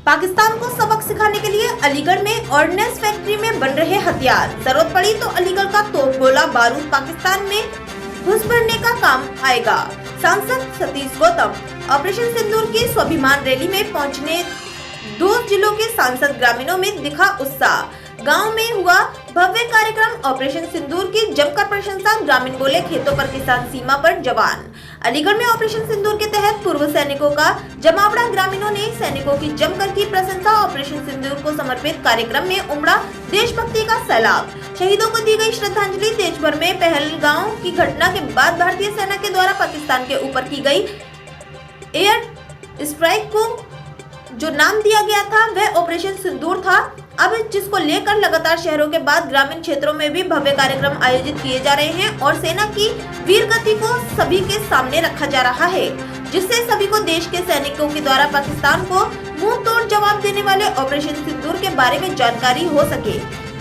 पाकिस्तान को सबक सिखाने के लिए अलीगढ़ में ऑर्डिनेंस फैक्ट्री में बन रहे हथियार। जरूरत पड़ी तो अलीगढ़ का तोप गोला बारूद पाकिस्तान में घुस भरने का काम आएगा। सांसद सतीश गौतम। ऑपरेशन सिंदूर की स्वाभिमान रैली में पहुंचने 2 जिलों के सांसद ग्रामीणों में दिखा उत्साह। गांव में हुआ भव्य कार्यक्रम। ऑपरेशन सिंदूर की जमकर प्रशंसा। ग्रामीण बोले, खेतों पर किसान, सीमा पर जवान। अलीगढ़ में ऑपरेशन सिंदूर के तहत पूर्व सैनिकों का जमावड़ा। ग्रामीणों ने सैनिकों की जमकर की प्रशंसा। ऑपरेशन सिंदूर को समर्पित कार्यक्रम में उमड़ा देशभक्ति का सैलाब। शहीदों को दी गई श्रद्धांजलि। देश भर में पहलगाम की घटना के बाद भारतीय सेना के द्वारा पाकिस्तान के ऊपर की गई एयर स्ट्राइक को जो नाम दिया गया था वह ऑपरेशन सिंदूर था। अब जिसको लेकर लगातार शहरों के बाद ग्रामीण क्षेत्रों में भी भव्य कार्यक्रम आयोजित किए जा रहे हैं और सेना की वीर गति को सभी के सामने रखा जा रहा है, जिससे सभी को देश के सैनिकों के द्वारा पाकिस्तान को मुंह तोड़ जवाब देने वाले ऑपरेशन सिंदूर के बारे में जानकारी हो सके।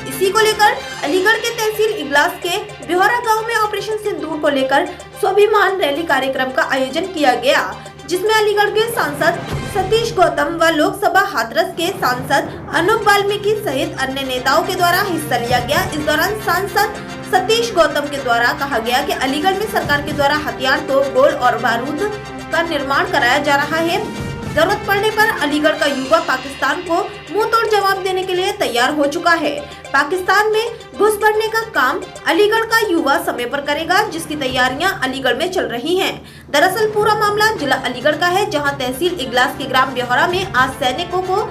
इसी को लेकर अलीगढ़ के तहसील इगलास के ब्योहरा गाँव में ऑपरेशन सिंदूर को लेकर स्वाभिमान रैली कार्यक्रम का आयोजन किया गया, जिसमें अलीगढ़ के सांसद सतीश गौतम व लोकसभा हाथरस के सांसद अनूप वाल्मीकि सहित अन्य नेताओं के द्वारा हिस्सा लिया गया। इस दौरान सांसद सतीश गौतम के द्वारा कहा गया कि अलीगढ़ में सरकार के द्वारा हथियार, तोप, गोल और बारूद का निर्माण कराया जा रहा है। जरूरत पड़ने पर अलीगढ़ का युवा पाकिस्तान को मुंह तोड़ जवाब देने के लिए तैयार हो चुका है। पाकिस्तान में घुस भरने का काम अलीगढ़ का युवा समय पर करेगा, जिसकी तैयारियां अलीगढ़ में चल रही हैं। दरअसल पूरा मामला जिला अलीगढ़ का है, जहां तहसील इगलास के ग्राम ब्योहरा में आज सैनिकों को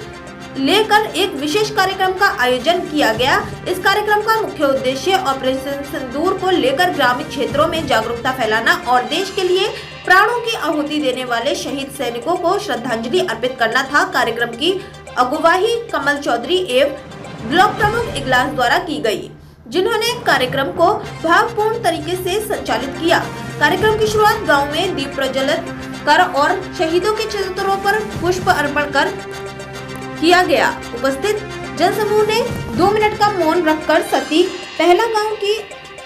लेकर एक विशेष कार्यक्रम का आयोजन किया गया। इस कार्यक्रम का मुख्य उद्देश्य ऑपरेशन सिंदूर को लेकर ग्रामीण क्षेत्रों में जागरूकता फैलाना और देश के लिए प्राणों की आहुति देने वाले शहीद सैनिकों को श्रद्धांजलि अर्पित करना था। कार्यक्रम की अगुवाई कमल चौधरी एवं ब्लॉक प्रमुख इगलास द्वारा की गई, जिन्होंने कार्यक्रम को भावपूर्ण तरीके से संचालित किया। कार्यक्रम की शुरुआत गांव में दीप प्रज्वलित कर और शहीदों के चित्रों पर पुष्प अर्पण कर किया गया। उपस्थित जनसमूह ने 2 मिनट का मौन रखकर सती पहला गांव की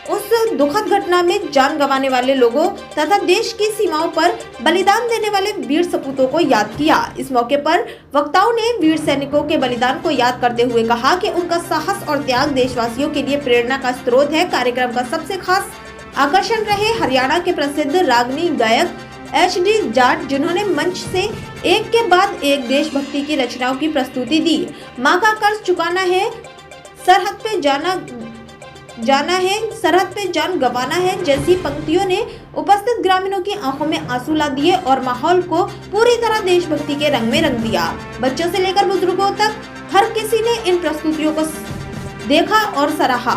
उस दुखद घटना में जान गंवाने वाले लोगों तथा देश की सीमाओं पर बलिदान देने वाले वीर सपूतों को याद किया। इस मौके पर वक्ताओं ने वीर सैनिकों के बलिदान को याद करते हुए कहा कि उनका साहस और त्याग देशवासियों के लिए प्रेरणा का स्रोत है। कार्यक्रम का सबसे खास आकर्षण रहे हरियाणा के प्रसिद्ध रागनी गायक HD जाट, जिन्होंने मंच से एक के बाद एक देशभक्ति की रचनाओं की प्रस्तुति दी। माँ का कर्ज चुकाना है, सरहद पे जाना है, सरहद पे जान गंवाना है जैसी पंक्तियों ने उपस्थित ग्रामीणों की आंखों में आंसू ला दिए और माहौल को पूरी तरह देशभक्ति के रंग में रंग दिया। बच्चों से लेकर बुजुर्गों तक हर किसी ने इन प्रस्तुतियों को देखा और सराहा,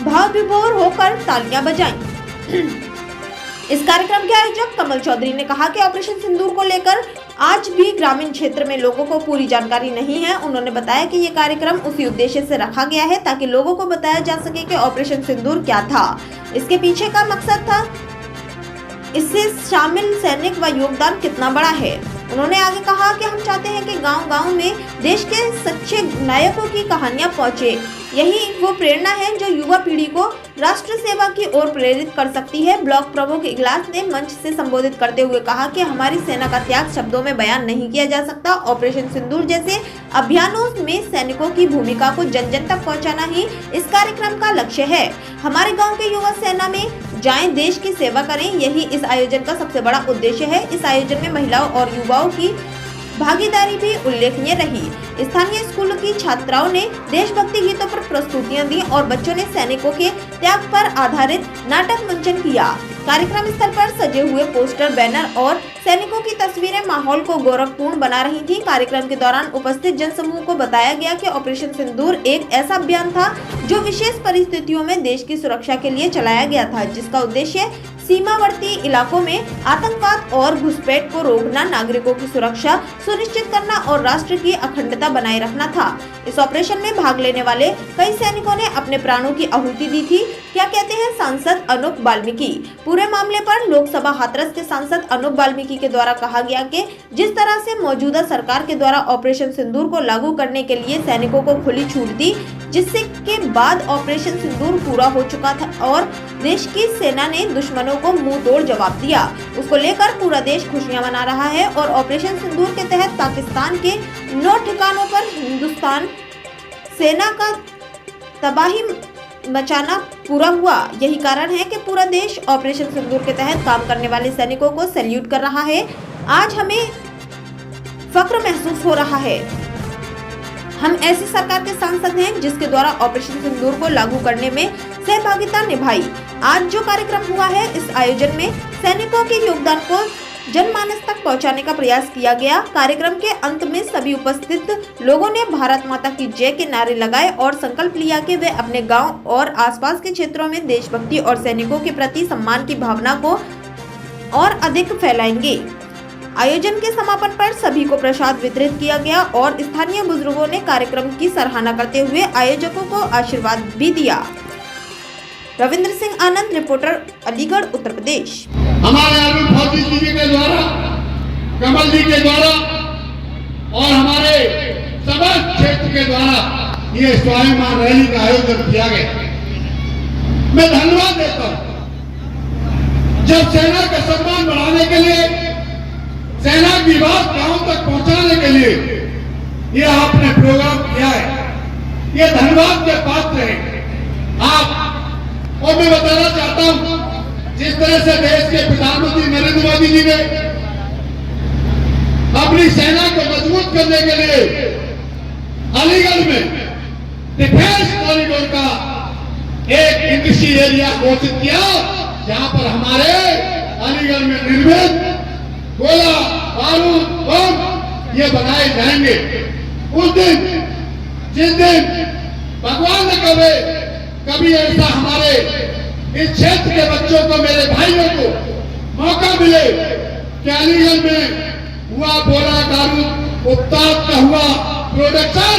भाव विभोर होकर तालियां बजाईं। इस कार्यक्रम के आयोजक कमल चौधरी ने कहा कि ऑपरेशन सिंदूर को लेकर आज भी ग्रामीण क्षेत्र में लोगों को पूरी जानकारी नहीं है। उन्होंने बताया कि ये कार्यक्रम उसी उद्देश्य से रखा गया है ताकि लोगों को बताया जा सके कि ऑपरेशन सिंदूर क्या था, इसके पीछे का मकसद था, इससे शामिल सैनिक व योगदान कितना बड़ा है। उन्होंने आगे कहा कि हम चाहते हैं कि गांव-गांव में देश के सच्चे नायकों की कहानियां पहुंचे। यही वो प्रेरणा है जो युवा पीढ़ी को राष्ट्र सेवा की ओर प्रेरित कर सकती है। ब्लॉक प्रमुख इगलास ने मंच से संबोधित करते हुए कहा कि हमारी सेना का त्याग शब्दों में बयान नहीं किया जा सकता। ऑपरेशन सिंदूर जैसे अभियानों में सैनिकों की भूमिका को जन जन तक पहुंचाना ही इस कार्यक्रम का लक्ष्य है। हमारे गाँव के युवा सेना में जाएं, देश की सेवा करें, यही इस आयोजन का सबसे बड़ा उद्देश्य है। इस आयोजन में महिलाओं और युवाओं की भागीदारी भी उल्लेखनीय रही। स्थानीय स्कूलों की छात्राओं ने देशभक्ति गीतों पर प्रस्तुतियां दी और बच्चों ने सैनिकों के त्याग पर आधारित नाटक मंचन किया। कार्यक्रम स्थल पर सजे हुए पोस्टर, बैनर और सैनिकों की तस्वीरें माहौल को गौरवपूर्ण बना रही थी। कार्यक्रम के दौरान उपस्थित जनसमूह को बताया गया कि ऑपरेशन सिंदूर एक ऐसा अभियान था जो विशेष परिस्थितियों में देश की सुरक्षा के लिए चलाया गया था, जिसका उद्देश्य सीमावर्ती इलाकों में आतंकवाद और घुसपैठ को रोकना, नागरिकों की सुरक्षा सुनिश्चित करना और राष्ट्र की अखंडता बनाए रखना था। इस ऑपरेशन में भाग लेने वाले कई सैनिकों ने अपने प्राणों की आहुति दी थी। क्या कहते हैं सांसद अनूप वाल्मीकि? पूरे मामले पर लोकसभा हाथरस के सांसद अनूप वाल्मीकि के द्वारा कहा गया कि जिस तरह से मौजूदा सरकार के द्वारा ऑपरेशन सिंदूर को लागू करने के लिए सैनिकों को खुली छूट दी, जिससे के बाद ऑपरेशन सिंदूर पूरा हो चुका था और देश की सेना ने दुश्मनों को मुंह तोड़ जवाब दिया। उसको लेकर पूरा देश खुशियां मना रहा है और ऑपरेशन सिंदूर के तहत पाकिस्तान के 9 ठिकानों पर हिंदुस्तान सेना का तबाही मचाना पूरा हुआ। यही कारण है कि पूरा देश ऑपरेशन सिंदूर के तहत काम करने वाले सैनिकों को सैल्यूट कर रहा है। आज हमें फख्र महसूस हो रहा है। हम ऐसी सरकार के सांसद हैं जिसके द्वारा ऑपरेशन सिंदूर को लागू करने में सहभागिता निभाई। आज जो कार्यक्रम हुआ है, इस आयोजन में सैनिकों के योगदान को जनमानस तक पहुंचाने का प्रयास किया गया। कार्यक्रम के अंत में सभी उपस्थित लोगों ने भारत माता की जय के नारे लगाए और संकल्प लिया कि वे अपने गांव और आसपास के क्षेत्रों में देशभक्ति और सैनिकों के प्रति सम्मान की भावना को और अधिक फैलाएंगे। आयोजन के समापन पर सभी को प्रसाद वितरित किया गया और स्थानीय बुजुर्गों ने कार्यक्रम की सराहना करते हुए आयोजकों को आशीर्वाद भी दिया। रविंद्र सिंह आनंद, रिपोर्टर, अलीगढ़, उत्तर प्रदेश। हमारे अरुण फौजी जी के द्वारा, कमल जी के द्वारा और हमारे समस्त क्षेत्र के द्वारा ये स्वाभिमान रैली का आयोजन किया गया। मैं धन्यवाद देता हूं। जब सेना का सम्मान बढ़ाने के लिए, सेना की बात गांव तक पहुंचाने के लिए ये आपने प्रोग्राम किया है, ये धन्यवाद के पात्र हैं आप। और मैं बताना चाहता हूं, जिस तरह से देश के प्रधानमंत्री नरेंद्र मोदी जी ने अपनी सेना को मजबूत करने के लिए अलीगढ़ में डिफेंस कॉरिडोर का एक इंडस्ट्री एरिया घोषित किया, जहां पर हमारे अलीगढ़ में निर्मित गोला बारूद बम ये बनाए जाएंगे। उस दिन, जिस दिन भगवान न कभी ऐसा हमारे इस क्षेत्र के बच्चों को, मेरे भाइयों को मौका मिले कि अलीगढ़ में हुआ गोला बारूद उत्पाद का हुआ प्रोडक्शन,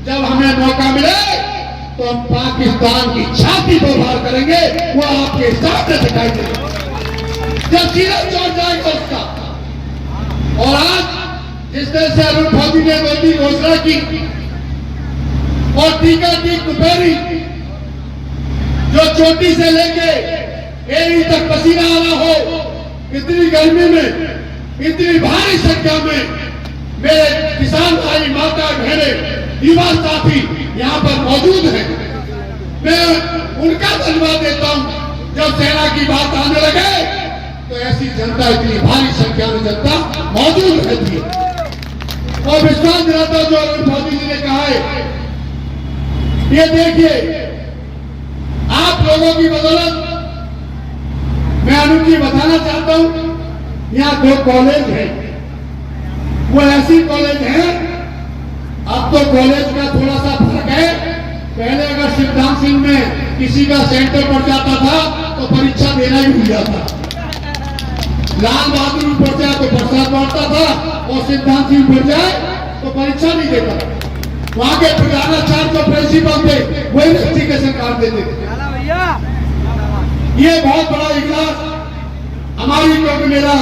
जब हमें मौका मिले तो हम पाकिस्तान की छाती पर वार करेंगे, वो आपके सामने दिखाई देगा जब सीरत चढ़ जाएगा उसका। और आज जिस तरह से अरुण फौजी ने मोदी घोषणा की और टीका की दोपहरी जो चोटी से लेके एड़ी तक पसीना आ रहा हो, इतनी गर्मी में, इतनी भारी संख्या में मेरे किसान भाई, माता, बहनें, युवा साथी यहाँ पर मौजूद हैं। मैं उनका धन्यवाद देता हूँ। जब सेना की बात आने लगे तो ऐसी जनता, इतनी भारी संख्या में जनता मौजूद रहती है। और विश्वास दिलाता हूं जो अरुण फौजी जी ने कहा है, ये देखिए आप लोगों की बदौलत मैं अरुण जी बताना चाहता हूं, यहाँ 2 कॉलेज हैं, वो ऐसी कॉलेज हैं। अब तो कॉलेज का थोड़ा सा फर्क है। पहले अगर सिद्धांत सिंह में किसी का सेंटर पड़ जाता था तो परीक्षा देना ही भूल जाता। लाल बहादुर पड़ जाए तो प्रसाद बांटता था, और सिद्धांत सिंह पड़ जाए तो परीक्षा नहीं देता। वहां के प्रधानाचार्य जो प्रिंसिपल थे वही इन्वेस्टिगेशन कार्ड देते थे। ये बहुत बड़ा इजलास हमारी, क्योंकि मेरा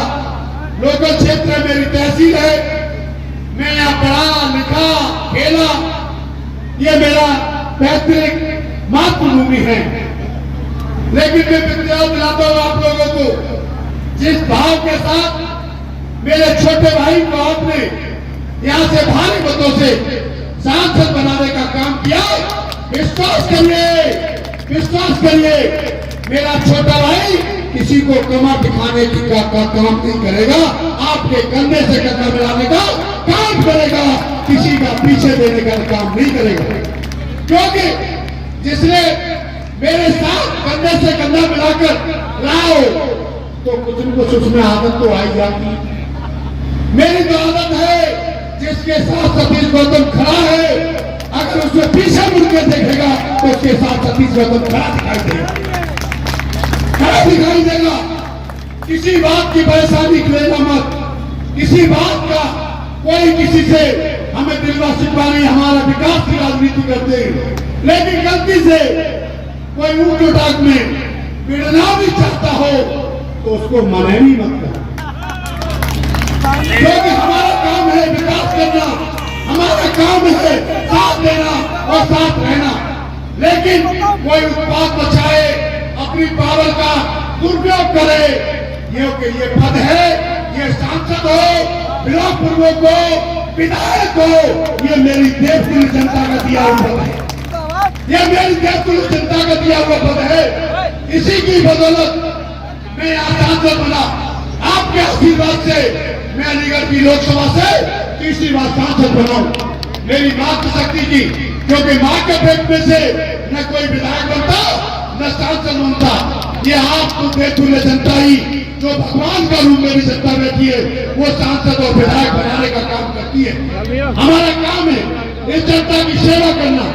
लोकल क्षेत्र है, मेरी तहसील है, मैं यहाँ पढ़ा लिखा खेला, ये मेरा पैतृक मातृभूमि है। लेकिन मैं विद्या दिलाता हूँ आप लोगों को, जिस भाव के साथ मेरे छोटे भाई को आपने यहाँ से भारी मतों से सांसद बनाने का काम किया, विश्वास करिए मेरा छोटा भाई किसी को कमर दिखाने की का काम नहीं करेगा, आपके कंधे से कंधा मिलाने का काम करेगा, किसी का पीछे देने का काम नहीं करेगा। क्योंकि जिसने मेरे साथ कंधे से कंधा मिलाकर रहा हो तो कुछ न कुछ उसमें आदत तो आई जाती। मेरी तो आदत है, जिसके साथ सतीश गौतम खड़ा है, अगर उसमें पीछे मुड़ के देखेगा तो उसके साथ सतीश गौतम खड़ा दिखाई देगा। किसी बात की परेशानी लेना मत, किसी बात का कोई किसी से हमें दिलवा शिकवा नहीं, हमारा विकास की राजनीति करते हैं। लेकिन गलती से कोई ऊंट उठाक में भिड़ना भी चाहता हो तो उसको मना ही मत करना, क्योंकि हमारा काम है विकास करना, हमारा काम है साथ देना और साथ रहना। लेकिन कोई उत्पाद मचाए, अपनी पावर का दुरुपयोग करे, ये पद है, ये सांसद हो, ब्लॉक प्रमुख हो, विधायक हो, ये मेरी देवतुल्य जनता का दिया हुआ पद है, ये मेरी देवतुल्य जनता का दिया हुआ पद है। इसी की बदौलत मैं यहाँ सांसद बना, आपके आशीर्वाद से मैं अलीगढ़ की लोकसभा से तीसरी बार सांसद बनाऊं, मेरी मातृशक्ति की, क्योंकि मां के पेट में से न कोई विधायक बनता न सांसद बनता, ये आपको देवतुल्य जनता ही जो भगवान का रूप में भी सत्ता बैठी है, वो सांसद और विधायक बनाने का काम करती है। हमारा काम है इस जनता की सेवा करना,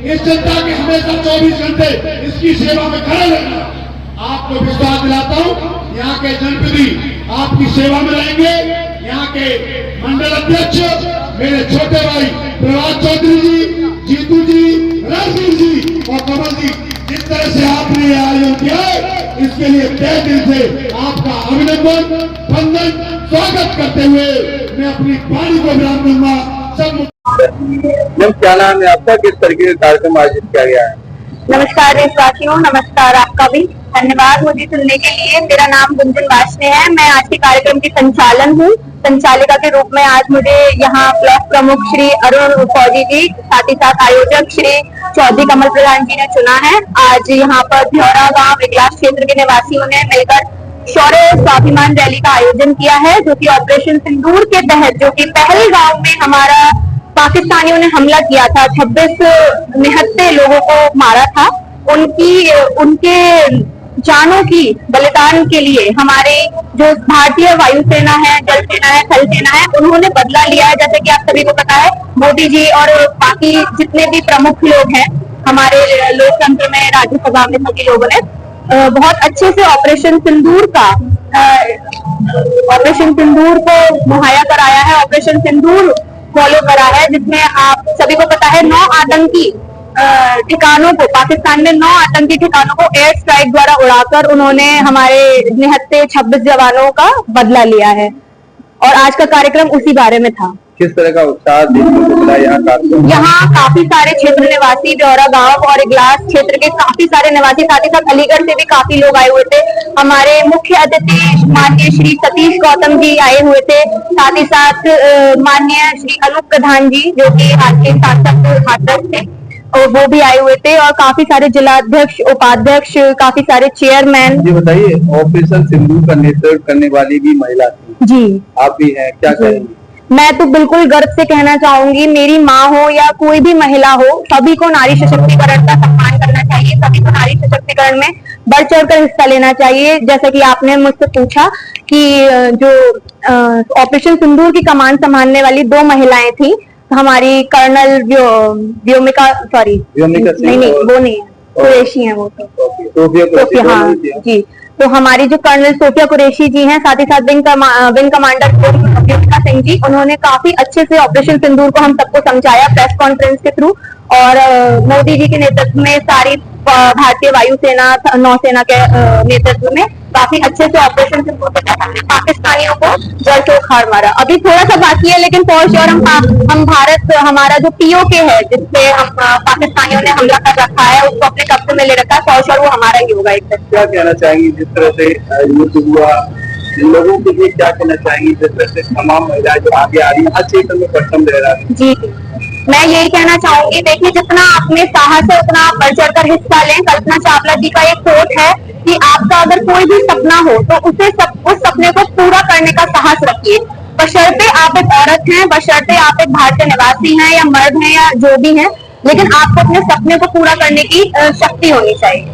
इस जनता के हमेशा 24 घंटे इसकी सेवा में खड़े रहना। आपको विश्वास दिलाता हूँ, यहाँ के जनप्रतिनिधि आपकी सेवा में रहेंगे। यहाँ के मंडल अध्यक्ष मेरे छोटे भाई प्रभात चौधरी जी, जीतू जी, रणवीर जी और कमल जी, जिस तरह से आपने ये आयोजन किया है, इसके लिए तहे दिल से आपका अभिनंदन, वंदन, स्वागत करते हुए मैं अपनी वाणी को विराम दूंगा। सब क्या नाम है आपका, किस तरीके का कार्यक्रम आयोजित किया गया है? नमस्कार देशवासियों, नमस्कार आपका भी धन्यवाद मुझे सुनने के लिए। मेरा नाम गुंजन वाशने है, मैं आज के कार्यक्रम की संचालिका के रूप में आज मुझे यहाँ ब्लॉक प्रमुख श्री अरुण फौजी जी, साथ ही साथ आयोजक श्री चौधरी कमल प्रधान जी ने चुना है। आज यहाँ पर ध्योरा गांव इगलास क्षेत्र के निवासियों ने मिलकर शौर्य स्वाभिमान रैली का आयोजन किया है, जो कि ऑपरेशन सिंदूर के तहत, जो कि पहलगाम में हमारा पाकिस्तानियों ने हमला किया था, 26 निहत्थे लोगों को मारा था, उनके जानों की बलिदान के लिए हमारे जो भारतीय वायुसेना है, जल सेना है, थल सेना है, उन्होंने बदला लिया है। जैसे कि आप सभी को पता है, मोदी जी और बाकी जितने भी प्रमुख लोग हैं हमारे लोकतंत्र में, राज्यसभा में सभी लोगों ने बहुत अच्छे से ऑपरेशन सिंदूर को मुहैया कराया है, ऑपरेशन सिंदूर फॉलो करा है, जिसमें आप सभी को पता है 9 आतंकी ठिकानों को, पाकिस्तान में 9 आतंकी ठिकानों को एयर स्ट्राइक द्वारा उड़ाकर उन्होंने हमारे निहत्थे 26 जवानों का बदला लिया है। और आज का कार्यक्रम उसी बारे में था। किस तरह का उत्साह देखने को मिला यहाँ काफी सारे क्षेत्र निवासी, ड्योरा गांव और इगलास क्षेत्र के काफी सारे निवासी, साथ ही साथ अलीगढ़ से भी काफी लोग आए हुए थे। हमारे मुख्य अतिथि माननीय श्री सतीश गौतम जी आए हुए थे, साथ ही साथ माननीय श्री अनूप प्रधान जी, जो कि आज के सांसद हाथरस थे, और वो भी आए हुए थे, और काफी सारे जिलाध्यक्ष, उपाध्यक्ष, काफी सारे चेयरमैन। जी बताइए, ऑपरेशन सिंदूर का नेतृत्व करने वाली भी महिला थी जी, आप भी हैं, क्या कहेंगी? मैं तो बिल्कुल गर्व से कहना चाहूंगी, मेरी माँ हो या कोई भी महिला हो, सभी को नारी सशक्तिकरण का सम्मान करना चाहिए, सभी को नारी सशक्तिकरण में बढ़ चढ़कर हिस्सा लेना चाहिए। जैसे कि आपने मुझसे पूछा कि जो ऑपरेशन सिंदूर की कमान संभालने वाली 2 महिलाएं थी, हमारी कर्नल व्योमिका नहीं वो नहीं है, कुरैशी है वो तो हाँ जी। तो हमारी जो कर्नल सोफिया कुरैशी जी हैं, साथ ही साथ विंग कमांडर व्योमिका सिंह जी, उन्होंने काफी अच्छे से ऑपरेशन सिंदूर को हम सबको समझाया प्रेस कॉन्फ्रेंस के थ्रू। और मोदी जी के नेतृत्व में सारी भारतीय वायुसेना, नौसेना के नेतृत्व में काफी अच्छे से ऑपरेशन सिंदूर के तहत हमने पाकिस्तानियों को जड़ से उखाड़ मारा। अभी थोड़ा सा बाकी है, लेकिन फॉर श्योर हम भारत, हमारा जो POK है, जिसपे हम पाकिस्तानियों ने हमला कर रखा है, उसको अपने कब्जे में ले रखा है, फॉर श्योर वो हमारा ही होगा। एक क्या कहना चाहेंगी जिस तरह से युद्ध हुआ, लोगों के लिए क्या कहना चाहेंगी जिस तरह से तमाम महिलाएं जो आगे आ रही है, हर क्षेत्र में प्रथम रह रहा है? जी, मैं यही कहना चाहूंगी, देखिए जितना आप में साहस है उतना आप बढ़ चढ़कर हिस्सा लें। कल्पना चावला जी का एक कोट है कि आपका अगर कोई भी सपना हो तो उस सपने को पूरा करने का साहस रखिए, बशर्ते आप एक औरत हैं, बशर्ते आप एक भारतीय निवासी हैं या मर्द हैं या जो भी हैं, लेकिन आपको अपने सपने को पूरा करने की शक्ति होनी चाहिए।